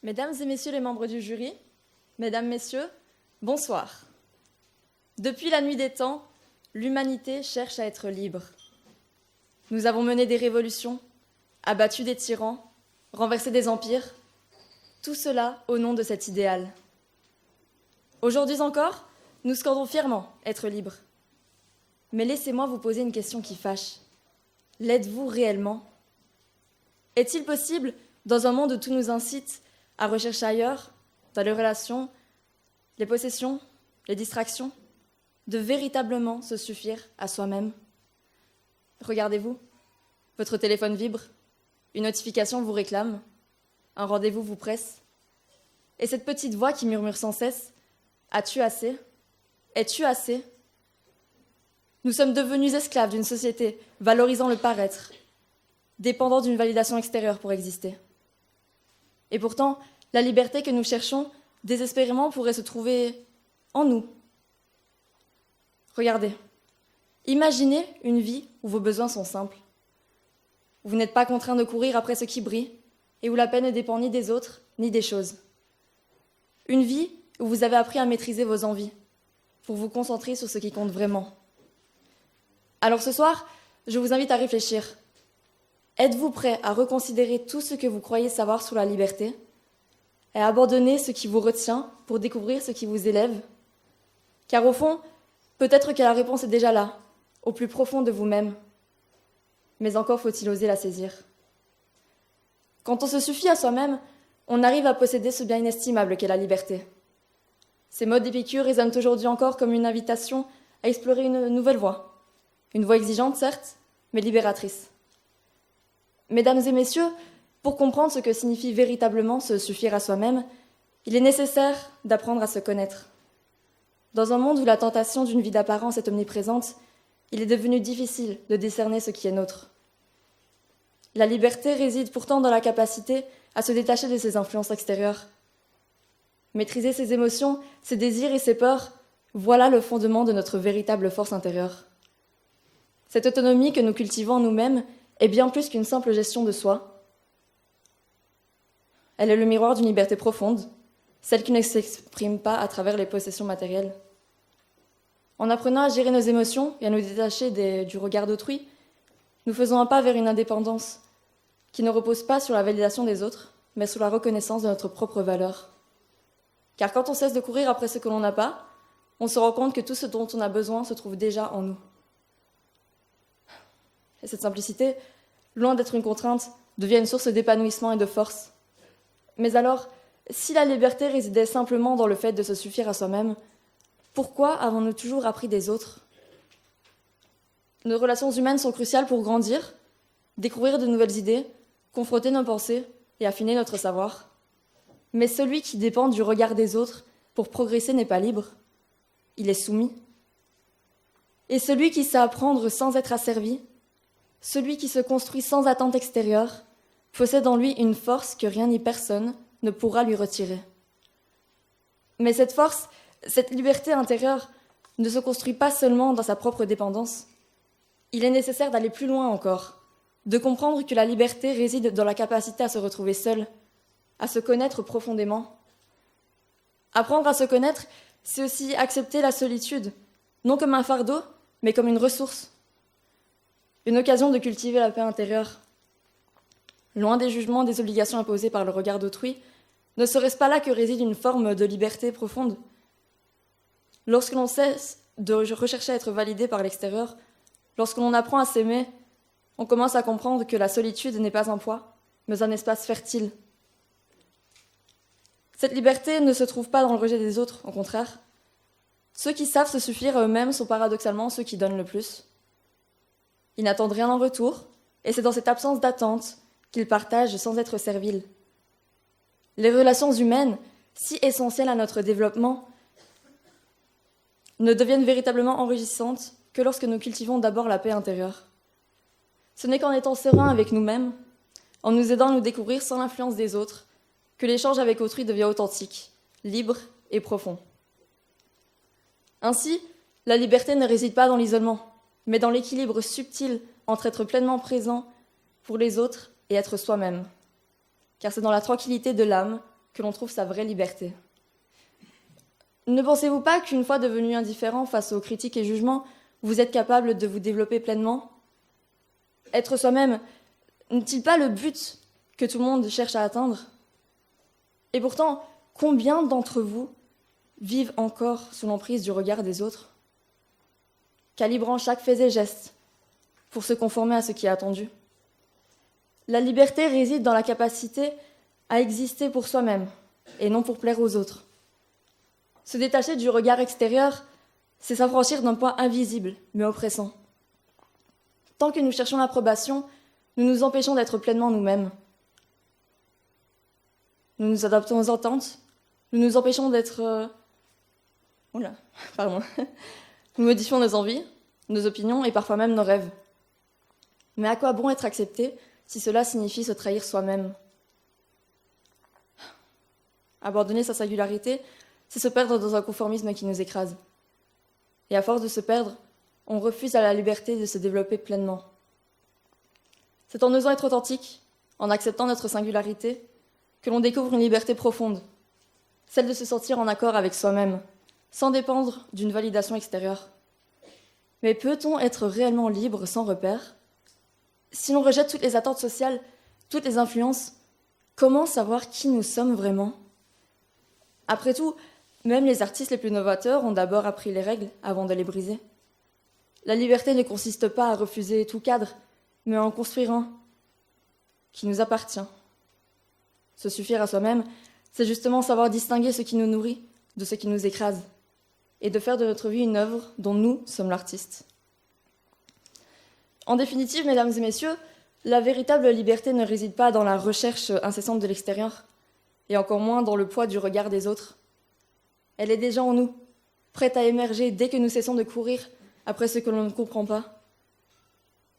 Mesdames et messieurs les membres du jury, mesdames, messieurs, bonsoir. Depuis la nuit des temps, l'humanité cherche à être libre. Nous avons mené des révolutions, abattu des tyrans, renversé des empires, tout cela au nom de cet idéal. Aujourd'hui encore, nous scandons fièrement être libres. Mais laissez-moi vous poser une question qui fâche. L'êtes-vous réellement ? Est-il possible, dans un monde où tout nous incite à rechercher ailleurs, dans les relations, les possessions, les distractions, de véritablement se suffire à soi-même ? Regardez-vous, votre téléphone vibre, une notification vous réclame, un rendez-vous vous presse. Et cette petite voix qui murmure sans cesse, « As-tu assez ? Es-tu assez ?» Nous sommes devenus esclaves d'une société valorisant le paraître, dépendant d'une validation extérieure pour exister. Et pourtant, la liberté que nous cherchons désespérément pourrait se trouver en nous. Regardez, imaginez une vie où vos besoins sont simples, où vous n'êtes pas contraint de courir après ce qui brille et où la paix ne dépend ni des autres ni des choses. Une vie où vous avez appris à maîtriser vos envies pour vous concentrer sur ce qui compte vraiment. Alors ce soir, je vous invite à réfléchir. Êtes-vous prêt à reconsidérer tout ce que vous croyez savoir sur la liberté et à abandonner ce qui vous retient pour découvrir ce qui vous élève ? Car au fond, peut-être que la réponse est déjà là, au plus profond de vous-même. Mais encore faut-il oser la saisir. Quand on se suffit à soi-même, on arrive à posséder ce bien inestimable qu'est la liberté. Ces mots d'Épicure résonnent aujourd'hui encore comme une invitation à explorer une nouvelle voie. Une voie exigeante, certes, mais libératrice. Mesdames et messieurs, pour comprendre ce que signifie véritablement se suffire à soi-même, il est nécessaire d'apprendre à se connaître. Dans un monde où la tentation d'une vie d'apparence est omniprésente, il est devenu difficile de décerner ce qui est nôtre. La liberté réside pourtant dans la capacité à se détacher de ses influences extérieures. Maîtriser ses émotions, ses désirs et ses peurs, voilà le fondement de notre véritable force intérieure. Cette autonomie que nous cultivons en nous-mêmes est bien plus qu'une simple gestion de soi. Elle est le miroir d'une liberté profonde, celle qui ne s'exprime pas à travers les possessions matérielles. En apprenant à gérer nos émotions et à nous détacher du regard d'autrui, nous faisons un pas vers une indépendance qui ne repose pas sur la validation des autres, mais sur la reconnaissance de notre propre valeur. Car quand on cesse de courir après ce que l'on n'a pas, on se rend compte que tout ce dont on a besoin se trouve déjà en nous. Et cette simplicité, loin d'être une contrainte, devient une source d'épanouissement et de force. Mais alors, si la liberté résidait simplement dans le fait de se suffire à soi-même, pourquoi avons-nous toujours appris des autres ? Nos relations humaines sont cruciales pour grandir, découvrir de nouvelles idées, confronter nos pensées et affiner notre savoir. Mais celui qui dépend du regard des autres pour progresser n'est pas libre, il est soumis. Et celui qui sait apprendre sans être asservi, celui qui se construit sans attente extérieure, possède en lui une force que rien ni personne ne pourra lui retirer. Mais cette force, cette liberté intérieure, ne se construit pas seulement dans sa propre dépendance. Il est nécessaire d'aller plus loin encore, de comprendre que la liberté réside dans la capacité à se retrouver seul, à se connaître profondément. Apprendre à se connaître, c'est aussi accepter la solitude, non comme un fardeau, mais comme une ressource. Une occasion de cultiver la paix intérieure. Loin des jugements, des obligations imposées par le regard d'autrui, ne serait-ce pas là que réside une forme de liberté profonde ? Lorsque l'on cesse de rechercher à être validé par l'extérieur, lorsque l'on apprend à s'aimer, on commence à comprendre que la solitude n'est pas un poids, mais un espace fertile. Cette liberté ne se trouve pas dans le rejet des autres, au contraire. Ceux qui savent se suffire à eux-mêmes sont paradoxalement ceux qui donnent le plus. Ils n'attendent rien en retour, et c'est dans cette absence d'attente qu'ils partagent sans être serviles. Les relations humaines, si essentielles à notre développement, ne deviennent véritablement enrichissantes que lorsque nous cultivons d'abord la paix intérieure. Ce n'est qu'en étant sereins avec nous-mêmes, en nous aidant à nous découvrir sans l'influence des autres, que l'échange avec autrui devient authentique, libre et profond. Ainsi, la liberté ne réside pas dans l'isolement, mais dans l'équilibre subtil entre être pleinement présent pour les autres et être soi-même. Car c'est dans la tranquillité de l'âme que l'on trouve sa vraie liberté. Ne pensez-vous pas qu'une fois devenu indifférent face aux critiques et jugements, vous êtes capable de vous développer pleinement? Être soi-même n'est-il pas le but que tout le monde cherche à atteindre? Et pourtant, combien d'entre vous vivent encore sous l'emprise du regard des autres, calibrant chaque fait et geste pour se conformer à ce qui est attendu? La liberté réside dans la capacité à exister pour soi-même et non pour plaire aux autres. Se détacher du regard extérieur, c'est s'affranchir d'un point invisible mais oppressant. Tant que nous cherchons l'approbation, nous nous empêchons d'être pleinement nous-mêmes. Nous nous adaptons aux attentes, nous nous empêchons d'être... Nous modifions nos envies, nos opinions et parfois même nos rêves. Mais à quoi bon être accepté si cela signifie se trahir soi-même? Abandonner sa singularité, c'est se perdre dans un conformisme qui nous écrase. Et à force de se perdre, on refuse à la liberté de se développer pleinement. C'est en osant être authentique, en acceptant notre singularité, que l'on découvre une liberté profonde, celle de se sentir en accord avec soi-même, sans dépendre d'une validation extérieure. Mais peut-on être réellement libre sans repère? Si l'on rejette toutes les attentes sociales, toutes les influences, comment savoir qui nous sommes vraiment? Après tout, même les artistes les plus novateurs ont d'abord appris les règles avant de les briser. La liberté ne consiste pas à refuser tout cadre, mais à en construire un qui nous appartient. Se suffire à soi-même, c'est justement savoir distinguer ce qui nous nourrit de ce qui nous écrase, et de faire de notre vie une œuvre dont nous sommes l'artiste. En définitive, mesdames et messieurs, la véritable liberté ne réside pas dans la recherche incessante de l'extérieur, et encore moins dans le poids du regard des autres. Elle est déjà en nous, prête à émerger dès que nous cessons de courir après ce que l'on ne comprend pas,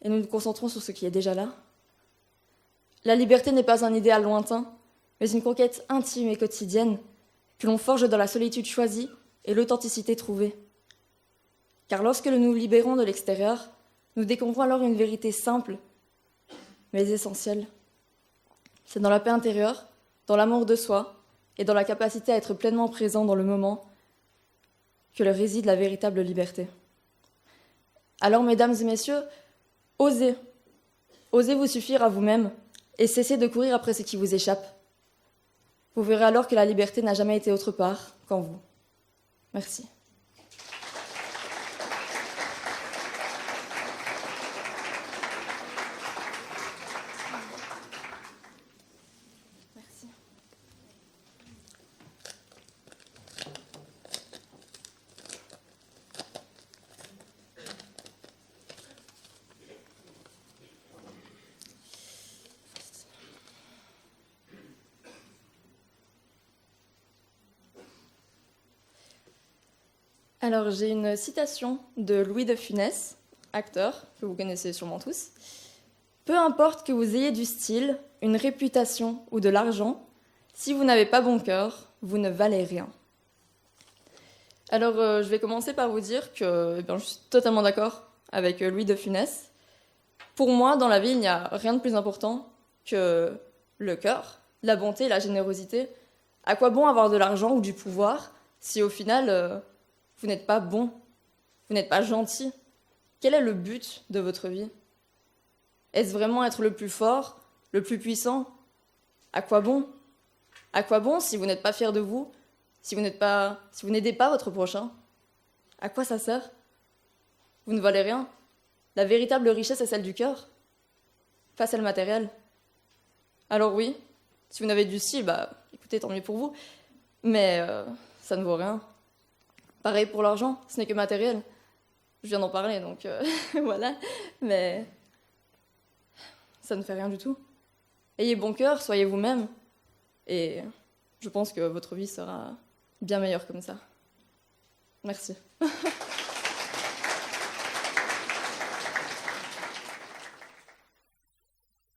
et nous nous concentrons sur ce qui est déjà là. La liberté n'est pas un idéal lointain, mais une conquête intime et quotidienne que l'on forge dans la solitude choisie et l'authenticité trouvée. Car lorsque nous nous libérons de l'extérieur, nous découvrons alors une vérité simple, mais essentielle. C'est dans la paix intérieure, dans l'amour de soi et dans la capacité à être pleinement présent dans le moment que réside la véritable liberté. Alors, mesdames et messieurs, osez vous suffire à vous-même et cessez de courir après ce qui vous échappe. Vous verrez alors que la liberté n'a jamais été autre part qu'en vous. Merci. Alors, j'ai une citation de Louis de Funès, acteur, que vous connaissez sûrement tous. « Peu importe que vous ayez du style, une réputation ou de l'argent, si vous n'avez pas bon cœur, vous ne valez rien. » Alors, je vais commencer par vous dire que je suis totalement d'accord avec Louis de Funès. Pour moi, dans la vie, il n'y a rien de plus important que le cœur, la bonté, la générosité. À quoi bon avoir de l'argent ou du pouvoir si au final... vous n'êtes pas bon, vous n'êtes pas gentil? Quel est le but de votre vie? Est-ce vraiment être le plus fort, le plus puissant? À quoi bon? À quoi bon si vous n'êtes pas fier de vous, si vous n'aidez pas votre prochain? À quoi ça sert? Vous ne valez rien. La véritable richesse est celle du cœur, pas celle matérielle. Alors oui, si vous n'avez du style, écoutez, tant mieux pour vous, mais ça ne vaut rien. Pareil pour l'argent, ce n'est que matériel. Je viens d'en parler, donc voilà. Mais ça ne fait rien du tout. Ayez bon cœur, soyez vous-même. Et je pense que votre vie sera bien meilleure comme ça. Merci.